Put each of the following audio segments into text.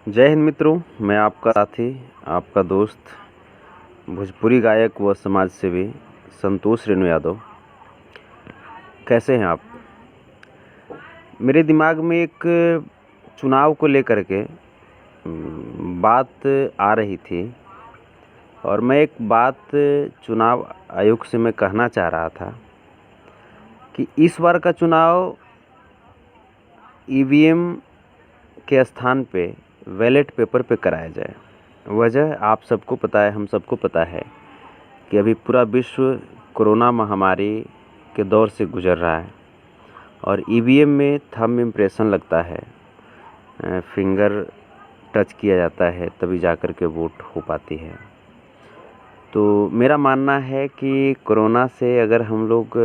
जय हिंद मित्रों, मैं आपका साथी, आपका दोस्त, भोजपुरी गायक व समाज सेवी संतोष रेणु यादव। कैसे हैं आप? मेरे दिमाग में एक चुनाव को लेकर के बात आ रही थी और मैं एक बात चुनाव आयोग से मैं कहना चाह रहा था कि इस बार का चुनाव ईवीएम के स्थान पे बैलेट पेपर पे कराया जाए। वजह आप सबको पता है, हम सबको पता है कि अभी पूरा विश्व कोरोना महामारी के दौर से गुजर रहा है और ईवीएम में थंब इम्प्रेशन लगता है, फिंगर टच किया जाता है तभी जाकर के वोट हो पाती है। तो मेरा मानना है कि कोरोना से अगर हम लोग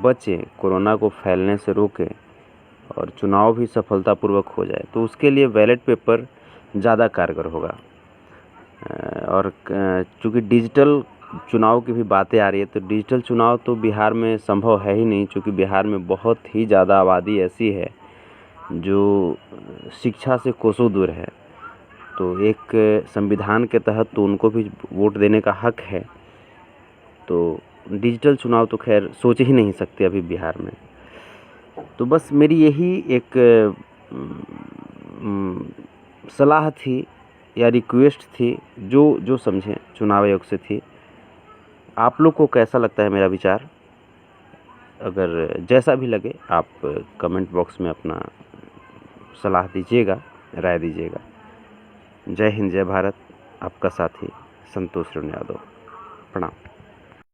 बचें, कोरोना को फैलने से रोकें और चुनाव भी सफलतापूर्वक हो जाए तो उसके लिए बैलेट पेपर ज़्यादा कारगर होगा। और चूँकि डिजिटल चुनाव की भी बातें आ रही है तो डिजिटल चुनाव तो बिहार में संभव है ही नहीं, चूँकि बिहार में बहुत ही ज़्यादा आबादी ऐसी है जो शिक्षा से कोसों दूर है। तो एक संविधान के तहत तो उनको भी वोट देने का हक है। तो डिजिटल चुनाव तो खैर सोच ही नहीं सकते अभी बिहार में। तो बस मेरी यही एक सलाह थी या रिक्वेस्ट थी, जो समझें चुनाव आयोग से थी। आप लोग को कैसा लगता है मेरा विचार? अगर जैसा भी लगे आप कमेंट बॉक्स में अपना सलाह दीजिएगा, राय दीजिएगा। जय हिंद, जय भारत। आपका साथी संतोष रेणु यादव। प्रणाम।